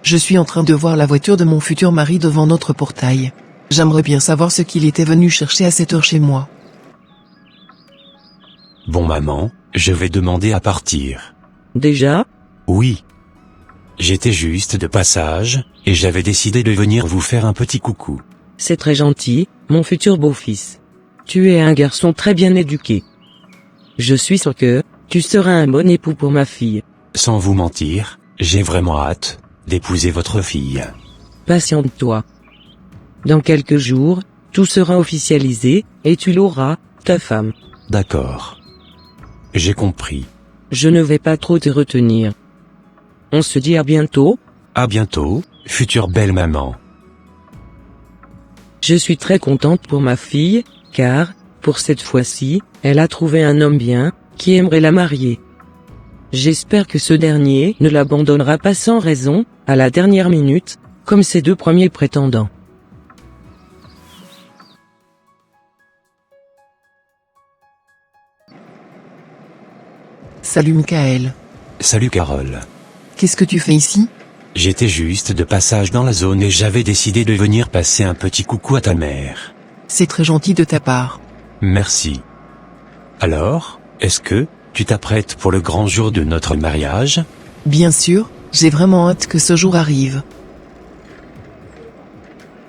Je suis en train de voir la voiture de mon futur mari devant notre portail. J'aimerais bien savoir ce qu'il était venu chercher à cette heure chez moi. Bon maman, je vais demander à partir. Déjà? Oui. J'étais juste de passage, et j'avais décidé de venir vous faire un petit coucou. C'est très gentil, mon futur beau-fils. Tu es un garçon très bien éduqué. Je suis sûr que tu seras un bon époux pour ma fille. Sans vous mentir, j'ai vraiment hâte d'épouser votre fille. Patiente-toi. Dans quelques jours, tout sera officialisé, et tu l'auras, ta femme. D'accord. J'ai compris. Je ne vais pas trop te retenir. On se dit à bientôt. À bientôt, future belle maman. Je suis très contente pour ma fille, car, pour cette fois-ci, elle a trouvé un homme bien, qui aimerait la marier. J'espère que ce dernier ne l'abandonnera pas sans raison, à la dernière minute, comme ses deux premiers prétendants. Salut Michael. Salut Carole. Qu'est-ce que tu fais ici? J'étais juste de passage dans la zone et j'avais décidé de venir passer un petit coucou à ta mère. C'est très gentil de ta part. Merci. Alors, est-ce que tu t'apprêtes pour le grand jour de notre mariage? Bien sûr, j'ai vraiment hâte que ce jour arrive.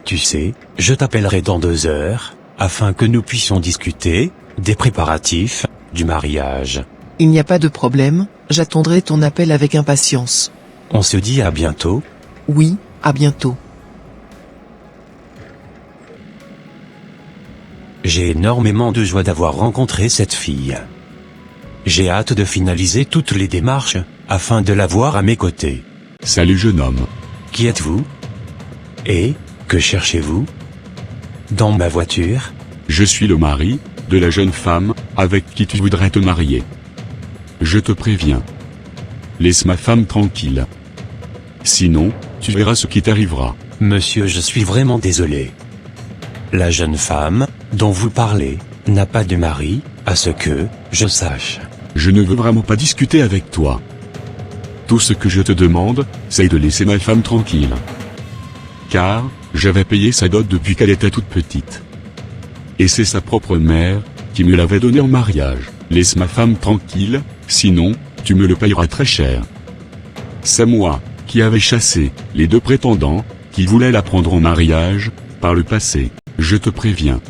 Tu sais, je t'appellerai dans 2 heures, afin que nous puissions discuter des préparatifs du mariage. Il n'y a pas de problème, j'attendrai ton appel avec impatience. On se dit à bientôt. Oui, à bientôt. J'ai énormément de joie d'avoir rencontré cette fille. J'ai hâte de finaliser toutes les démarches, afin de la voir à mes côtés. Salut jeune homme. Qui êtes-vous? Et, que cherchez-vous? Dans ma voiture? Je suis le mari de la jeune femme avec qui tu voudrais te marier. Je te préviens. Laisse ma femme tranquille. Sinon, tu verras ce qui t'arrivera. Monsieur, je suis vraiment désolé. La jeune femme, dont vous parlez, n'a pas de mari, à ce que je sache. Je ne veux vraiment pas discuter avec toi. Tout ce que je te demande, c'est de laisser ma femme tranquille. Car, j'avais payé sa dot depuis qu'elle était toute petite. Et c'est sa propre mère, qui me l'avait donnée en mariage. Laisse ma femme tranquille, sinon, tu me le payeras très cher. C'est moi, qui avais chassé les 2 prétendants, qui voulaient la prendre en mariage, par le passé. Je te préviens.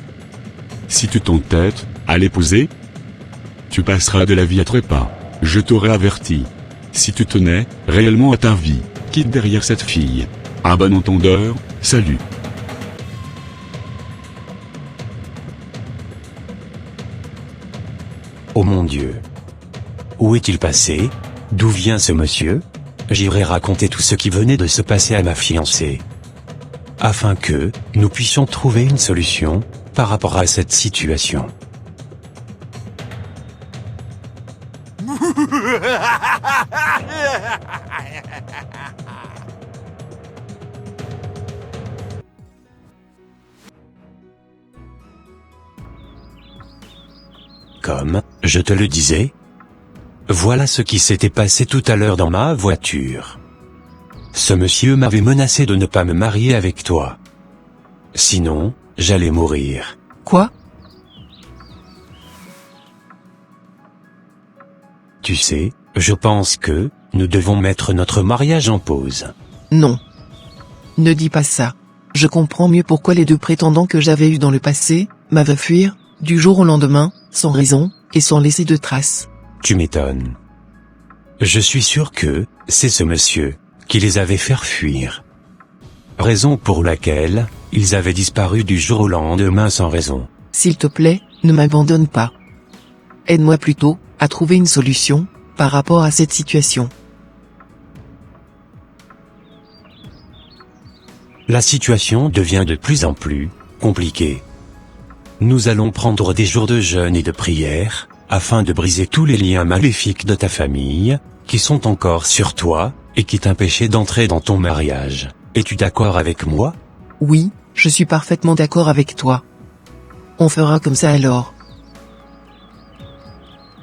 Si tu t'entêtes à l'épouser, tu passeras de la vie à trépas. Je t'aurais averti. Si tu tenais réellement à ta vie, quitte derrière cette fille. À bon entendeur, salut. Oh mon Dieu. Où est-il passé? D'où vient ce monsieur? J'irai raconter tout ce qui venait de se passer à ma fiancée. Afin que nous puissions trouver une solution par rapport à cette situation. Comme je te le disais, voilà ce qui s'était passé tout à l'heure dans ma voiture. Ce monsieur m'avait menacé de ne pas me marier avec toi. Sinon, j'allais mourir. Quoi? Tu sais, je pense que nous devons mettre notre mariage en pause. Non. Ne dis pas ça. Je comprends mieux pourquoi les 2 prétendants que j'avais eus dans le passé m'avaient fuir, du jour au lendemain, sans raison, et sans laisser de traces. Tu m'étonnes. Je suis sûr que c'est ce monsieur qui les avait fait fuir. Raison pour laquelle ils avaient disparu du jour au lendemain sans raison. S'il te plaît, ne m'abandonne pas. Aide-moi plutôt à trouver une solution par rapport à cette situation. La situation devient de plus en plus compliquée. Nous allons prendre des jours de jeûne et de prière, afin de briser tous les liens maléfiques de ta famille, qui sont encore sur toi, et qui t'empêchaient d'entrer dans ton mariage. Es-tu d'accord avec moi? Oui, je suis parfaitement d'accord avec toi. On fera comme ça alors.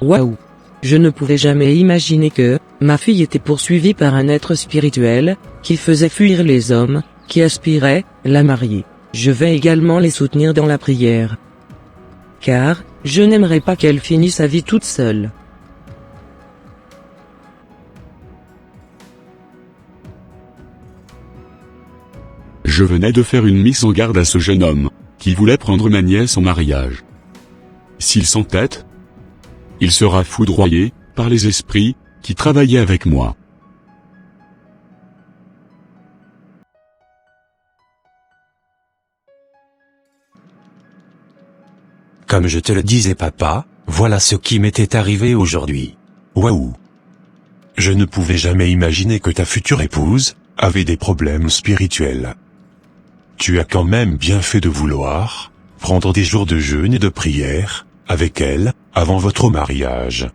Waouh! Je ne pouvais jamais imaginer que ma fille était poursuivie par un être spirituel, qui faisait fuir les hommes, qui aspirait la marier. Je vais également les soutenir dans la prière. Car, je n'aimerais pas qu'elle finisse sa vie toute seule. Je venais de faire une mise en garde à ce jeune homme, qui voulait prendre ma nièce en mariage. S'il s'entête, il sera foudroyé par les esprits qui travaillaient avec moi. Comme je te le disais papa, voilà ce qui m'était arrivé aujourd'hui. Waouh! Je ne pouvais jamais imaginer que ta future épouse avait des problèmes spirituels. Tu as quand même bien fait de vouloir prendre des jours de jeûne et de prière avec elle avant votre mariage.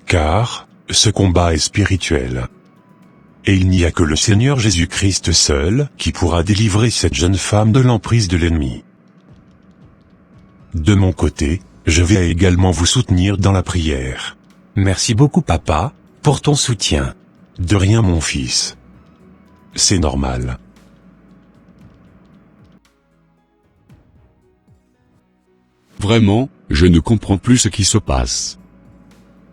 Car ce combat est spirituel. Et il n'y a que le Seigneur Jésus-Christ seul qui pourra délivrer cette jeune femme de l'emprise de l'ennemi. De mon côté, je vais également vous soutenir dans la prière. Merci beaucoup papa, pour ton soutien. De rien mon fils. C'est normal. Vraiment, je ne comprends plus ce qui se passe.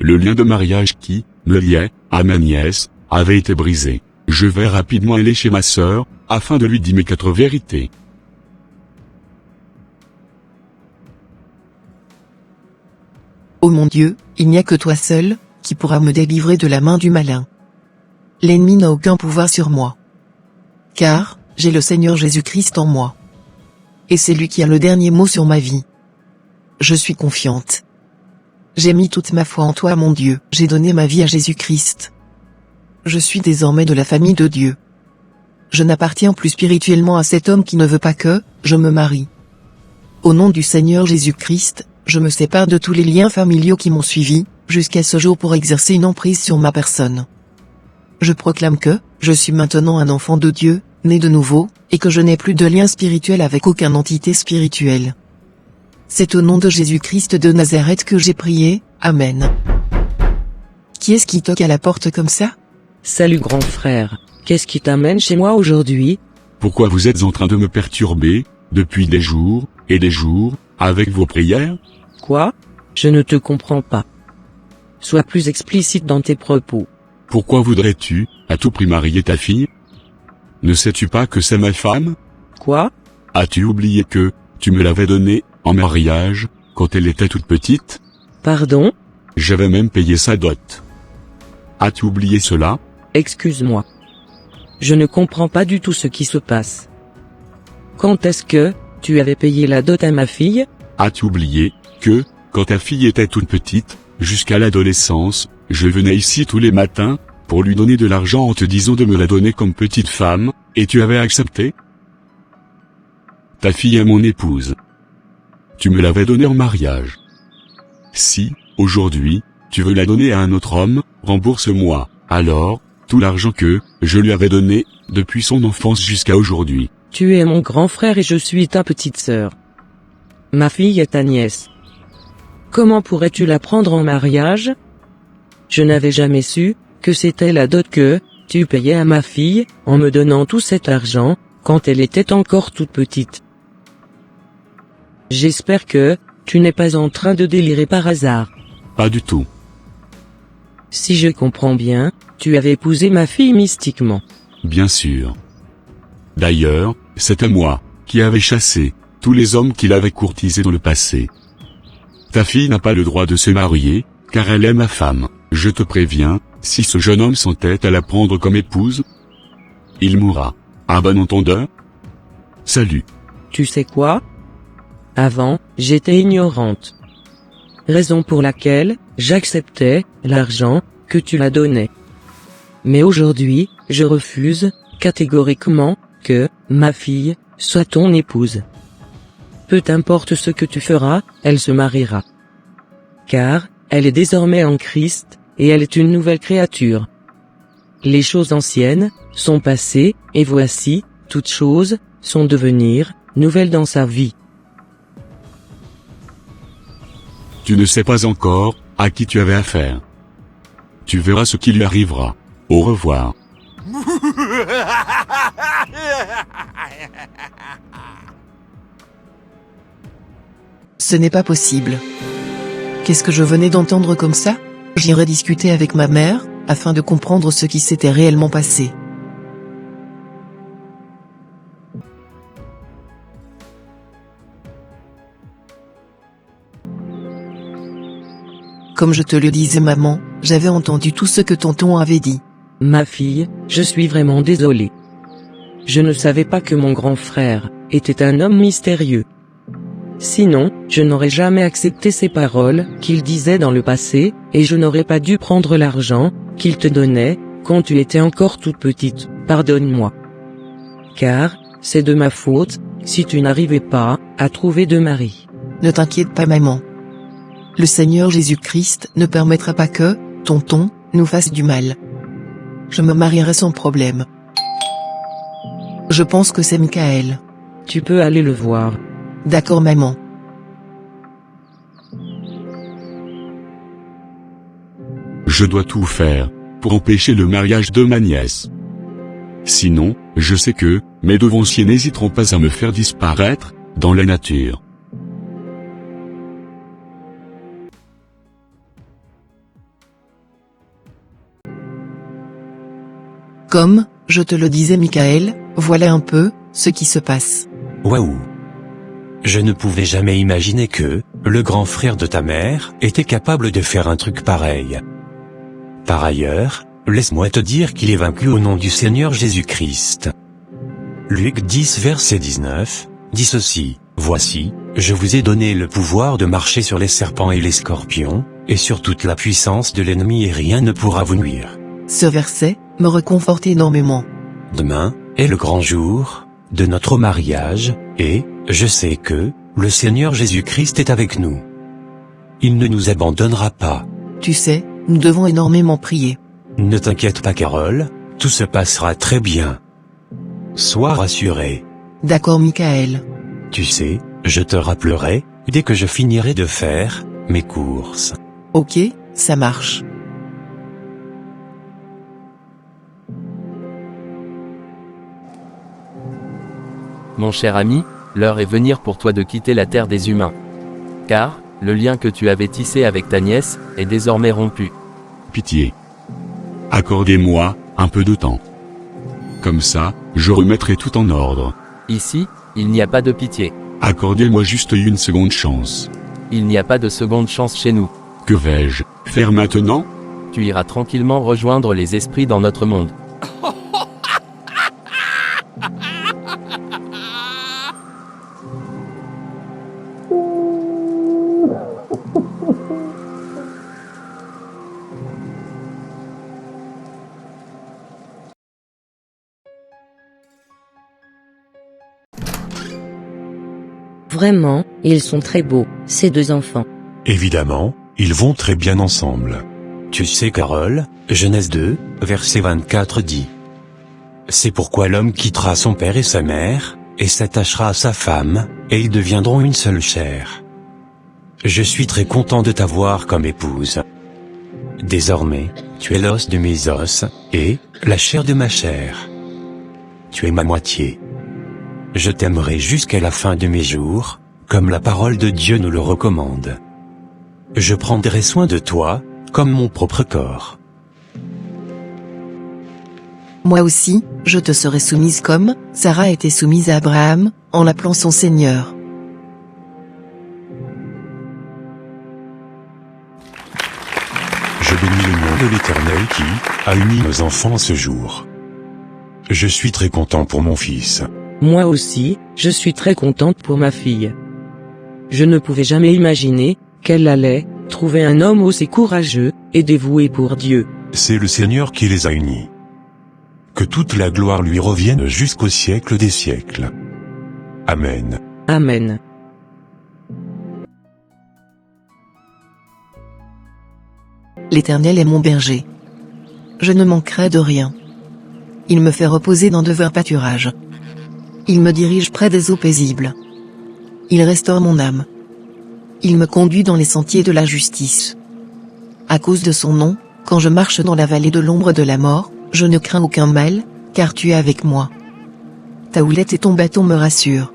Le lien de mariage qui me liait à ma nièce avait été brisé. Je vais rapidement aller chez ma sœur, afin de lui dire mes 4 vérités. Ô mon Dieu, il n'y a que toi seul, qui pourra me délivrer de la main du malin. L'ennemi n'a aucun pouvoir sur moi. Car, j'ai le Seigneur Jésus-Christ en moi. Et c'est lui qui a le dernier mot sur ma vie. Je suis confiante. J'ai mis toute ma foi en toi mon Dieu, j'ai donné ma vie à Jésus-Christ. Je suis désormais de la famille de Dieu. Je n'appartiens plus spirituellement à cet homme qui ne veut pas que je me marie. Au nom du Seigneur Jésus-Christ, je me sépare de tous les liens familiaux qui m'ont suivi, jusqu'à ce jour pour exercer une emprise sur ma personne. Je proclame que je suis maintenant un enfant de Dieu, né de nouveau, et que je n'ai plus de lien spirituel avec aucune entité spirituelle. C'est au nom de Jésus-Christ de Nazareth que j'ai prié, Amen. Qui est-ce qui toque à la porte comme ça? Salut grand frère, qu'est-ce qui t'amène chez moi aujourd'hui? Pourquoi vous êtes en train de me perturber, depuis des jours, et des jours, avec vos prières? Quoi? Je ne te comprends pas. Sois plus explicite dans tes propos. Pourquoi voudrais-tu, à tout prix marier ta fille? Ne sais-tu pas que c'est ma femme? Quoi? As-tu oublié que, tu me l'avais donnée, en mariage, quand elle était toute petite? Pardon? J'avais même payé sa dot. As-tu oublié cela? Excuse-moi. Je ne comprends pas du tout ce qui se passe. Quand est-ce que tu avais payé la dot à ma fille? As-tu oublié que, quand ta fille était toute petite, jusqu'à l'adolescence, je venais ici tous les matins, pour lui donner de l'argent en te disant de me la donner comme petite femme, et tu avais accepté? Ta fille est mon épouse. Tu me l'avais donnée en mariage. Si, aujourd'hui, tu veux la donner à un autre homme, rembourse-moi, alors, tout l'argent que je lui avais donné, depuis son enfance jusqu'à aujourd'hui. Tu es mon grand frère et je suis ta petite sœur. Ma fille est ta nièce. Comment pourrais-tu la prendre en mariage? Je n'avais jamais su que c'était la dot que tu payais à ma fille, en me donnant tout cet argent, quand elle était encore toute petite. J'espère que tu n'es pas en train de délirer par hasard. Pas du tout. Si je comprends bien, tu avais épousé ma fille mystiquement. Bien sûr. D'ailleurs, c'était moi qui avais chassé tous les hommes qui l'avaient courtisée dans le passé. Ta fille n'a pas le droit de se marier, car elle est ma femme. Je te préviens, si ce jeune homme s'entête à la prendre comme épouse, il mourra. À bon entendeur? Salut. Tu sais quoi? Avant, j'étais ignorante. Raison pour laquelle, j'acceptais l'argent que tu la donnais. Mais aujourd'hui, je refuse, catégoriquement, que ma fille soit ton épouse. Peu importe ce que tu feras, elle se mariera. Car, elle est désormais en Christ, et elle est une nouvelle créature. Les choses anciennes sont passées, et voici, toutes choses sont devenir nouvelles dans sa vie. Tu ne sais pas encore à qui tu avais affaire. Tu verras ce qui lui arrivera. Au revoir. Ce n'est pas possible. Qu'est-ce que je venais d'entendre comme ça? J'irai discuter avec ma mère, afin de comprendre ce qui s'était réellement passé. Comme je te le disais maman, j'avais entendu tout ce que tonton avait dit. Ma fille, je suis vraiment désolé. Je ne savais pas que mon grand frère était un homme mystérieux. Sinon, je n'aurais jamais accepté ces paroles qu'il disait dans le passé, et je n'aurais pas dû prendre l'argent qu'il te donnait quand tu étais encore toute petite. Pardonne-moi. Car, c'est de ma faute, si tu n'arrivais pas à trouver de mari. Ne t'inquiète pas maman. Le Seigneur Jésus-Christ ne permettra pas que, tonton, nous fasse du mal. Je me marierai sans problème. Je pense que c'est Michael. Tu peux aller le voir. D'accord maman. Je dois tout faire pour empêcher le mariage de ma nièce. Sinon, je sais que mes devanciers n'hésiteront pas à me faire disparaître dans la nature. Comme, je te le disais Michael, voilà un peu ce qui se passe. Waouh! Je ne pouvais jamais imaginer que le grand frère de ta mère était capable de faire un truc pareil. Par ailleurs, laisse-moi te dire qu'il est vaincu au nom du Seigneur Jésus-Christ. Luc 10 verset 19, dit ceci, « Voici, je vous ai donné le pouvoir de marcher sur les serpents et les scorpions, et sur toute la puissance de l'ennemi et rien ne pourra vous nuire. » Ce verset me réconforte énormément. Demain est le grand jour de notre mariage, et je sais que le Seigneur Jésus-Christ est avec nous. Il ne nous abandonnera pas. Tu sais, nous devons énormément prier. Ne t'inquiète pas Carole, tout se passera très bien. Sois rassuré. D'accord Michael. Tu sais, je te rappellerai dès que je finirai de faire mes courses. Ok, ça marche. Mon cher ami, l'heure est venue pour toi de quitter la terre des humains. Car, le lien que tu avais tissé avec ta nièce est désormais rompu. Pitié. Accordez-moi un peu de temps. Comme ça, je remettrai tout en ordre. Ici, il n'y a pas de pitié. Accordez-moi juste une seconde chance. Il n'y a pas de seconde chance chez nous. Que vais-je faire maintenant? Tu iras tranquillement rejoindre les esprits dans notre monde. Vraiment, ils sont très beaux, ces deux enfants. Évidemment, ils vont très bien ensemble. Tu sais Carole, Genèse 2, verset 24 dit. C'est pourquoi l'homme quittera son père et sa mère, et s'attachera à sa femme, et ils deviendront une seule chair. Je suis très content de t'avoir comme épouse. Désormais, tu es l'os de mes os, et la chair de ma chair. Tu es ma moitié. Je t'aimerai jusqu'à la fin de mes jours, comme la parole de Dieu nous le recommande. Je prendrai soin de toi, comme mon propre corps. Moi aussi, je te serai soumise comme Sarah était soumise à Abraham, en l'appelant son Seigneur. Je bénis le nom de l'Éternel qui a uni nos enfants ce jour. Je suis très content pour mon fils. Moi aussi, je suis très contente pour ma fille. Je ne pouvais jamais imaginer qu'elle allait trouver un homme aussi courageux et dévoué pour Dieu. C'est le Seigneur qui les a unis. Que toute la gloire lui revienne jusqu'au siècle des siècles. Amen. Amen. L'Éternel est mon berger. Je ne manquerai de rien. Il me fait reposer dans de verts pâturages. Il me dirige près des eaux paisibles. Il restaure mon âme. Il me conduit dans les sentiers de la justice. À cause de son nom, quand je marche dans la vallée de l'ombre de la mort, je ne crains aucun mal, car tu es avec moi. Ta houlette et ton bâton me rassurent.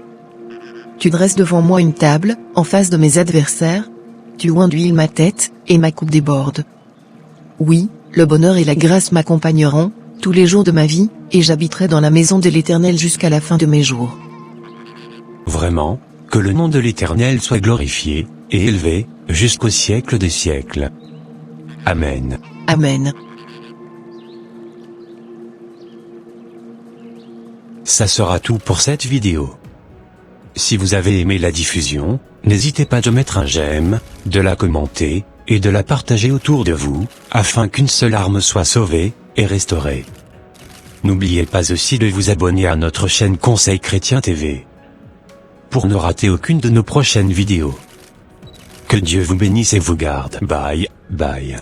Tu dresses devant moi une table, en face de mes adversaires. Tu oins d'huile ma tête, et ma coupe déborde. Oui, le bonheur et la grâce m'accompagneront, tous les jours de ma vie, et j'habiterai dans la maison de l'Éternel jusqu'à la fin de mes jours. Vraiment, que le nom de l'Éternel soit glorifié, et élevé, jusqu'au siècle des siècles. Amen. Amen. Ça sera tout pour cette vidéo. Si vous avez aimé la diffusion, n'hésitez pas de mettre un j'aime, de la commenter, et de la partager autour de vous, afin qu'une seule âme soit sauvée, et restaurée. N'oubliez pas aussi de vous abonner à notre chaîne Conseil Chrétien TV. Pour ne rater aucune de nos prochaines vidéos. Que Dieu vous bénisse et vous garde. Bye, bye.